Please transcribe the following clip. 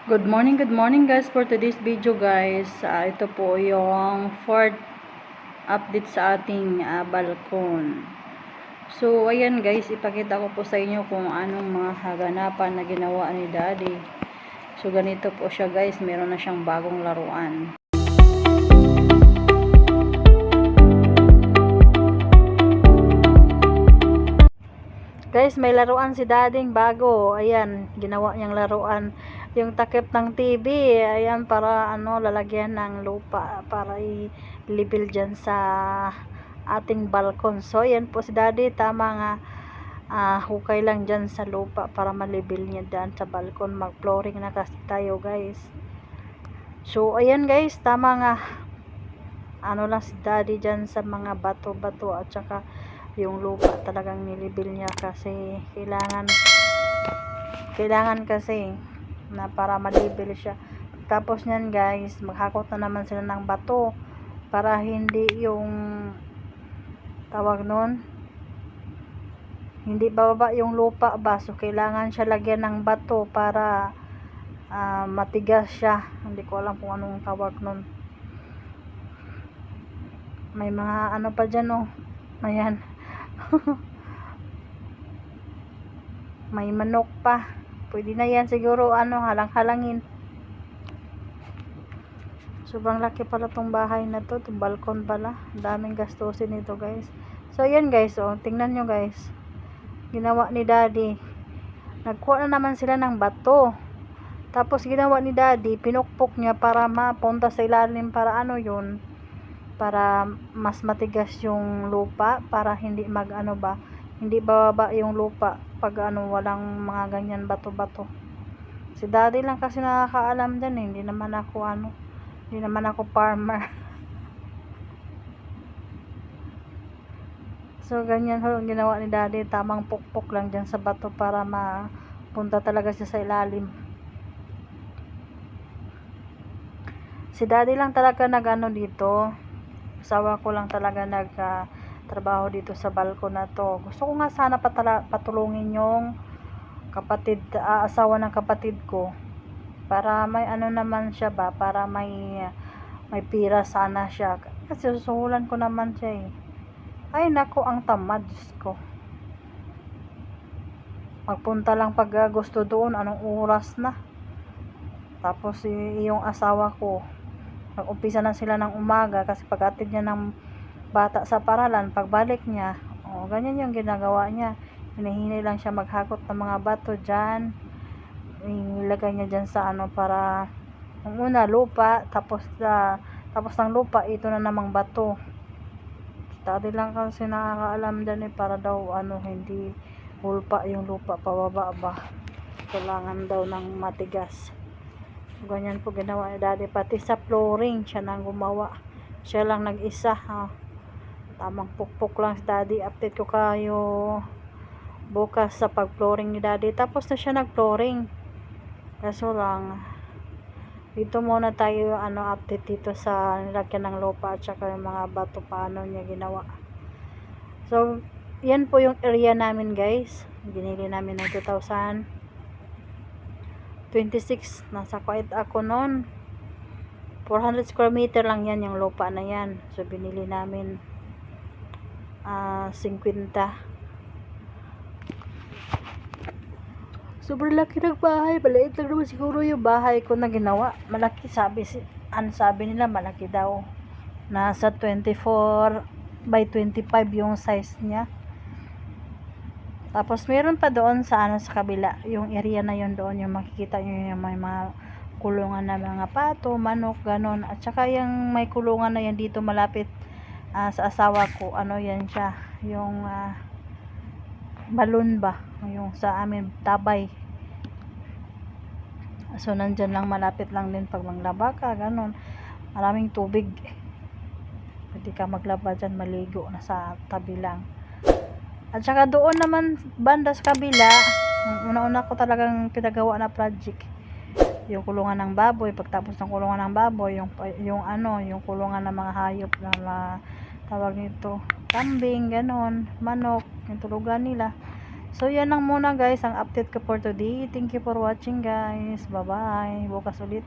Good morning guys for today's video guys. Ito po yung fourth update sa ating balkon. So ayan guys, ipakita ko po sa inyo kung anong mga haganapan na ginawa ni Daddy. So ganito po siya guys, meron na siyang bagong laruan. Guys, may laruan si Dading bago. Ayan, ginawa niyang laruan. Yung takip ng TV, ayan, para lalagyan ng lupa para i-level dyan sa ating balkon. So, ayan po si Daddy, tama nga, hukay lang dyan sa lupa para ma-level niya dyan sa balkon. Mag-flooring na kasi tayo, guys. So, ayan guys, tama nga. Lang si Daddy dyan sa mga bato-bato at saka yung lupa talagang nilibil niya kasi kailangan kasi na para malibil siya. Tapos niyan guys, maghakot na naman sila ng bato para hindi yung tawag nun, hindi bababa yung lupa ba. So kailangan siya lagyan ng bato para matigas siya. Hindi ko alam kung anong tawag nun. May mga pa dyan ayan. May manok pa. Pwede na yan siguro halang-halangin. Sobrang laki pala tong bahay na to, tong balkon pala. Daming gastusin nito guys. So ayan guys, tingnan nyo guys. Ginawa ni Daddy. Nagkuha na naman sila ng bato. Tapos ginawa ni Daddy, pinukpok niya para mapunta sa ilalim para yun. Para mas matigas yung lupa, para hindi hindi bababa yung lupa pag walang mga ganyan bato-bato. Si Daddy lang kasi nakakaalam dyan hindi naman ako farmer. So ganyan ginawa ni Daddy, tamang pukpok lang dyan sa bato para mapunta talaga siya sa ilalim. Si Daddy lang talaga dito. Asawa ko lang talaga trabaho dito sa balkon na to. Gusto ko nga sana patulungin yung asawa ng kapatid ko para may naman siya ba, para may pira sana siya kasi susuhulan ko naman siya Ay nako, ang tamad, Diyos ko. Magpunta lang pag gusto doon, anong oras na. Tapos yung asawa ko nag-umpisa na sila ng umaga kasi pag-atid niya ng bata sa paralan, pagbalik niya, ganyan yung ginagawa niya. Hinihinay lang siya maghakot ng mga bato dyan. Ilagay niya dyan sa para una lupa, tapos ng lupa, ito na namang bato. Dati lang kasi nakakaalam dyan para daw hindi hulpa yung lupa pababa ba. Kailangan daw ng matigas. Ganyan po ginawa ni Daddy, pati sa flooring siya nang gumawa, siya lang nag-isa tamang pukpok lang si Daddy. Update ko kayo bukas sa pag-flooring ni Daddy. Tapos na siya nag-flooring, kaso lang dito muna tayo update dito sa nilagyan ng lupa at saka yung mga bato paano niya ginawa. So yan po yung area namin guys, binili namin ng 2026. Nasa Kuwait ako noon, 400 square meter lang yan yung lupa na yan. So binili namin 50. Sobrang laki ng bahay, maliit lang naman siguro yung bahay ko na ginawa. Malaki, sabi nila malaki daw, nasa 24 by 25 yung size niya. Tapos meron pa doon sa sa kabila, yung area na yon, doon yung makikita nyo yung may mga kulungan na mga pato, manok, ganon. At saka yung may kulungan na yan dito malapit sa asawa ko, yan siya, yung balon ba, yung sa amin tabay. So nandyan lang, malapit lang din pag maglaba ka, ganon. Maraming tubig, pwede ka maglaba dyan, maligo na sa tabi lang. At saka doon naman banda sa kabila, una-una ko talagang pinagawa na project, yung kulungan ng baboy. Pagtapos ng kulungan ng baboy, yung kulungan ng mga hayop na tawag nito, kambing, ganon, manok, yung tulugan nila. So, yan lang muna guys ang update ko for today. Thank you for watching guys. Bye-bye. Bukas ulit.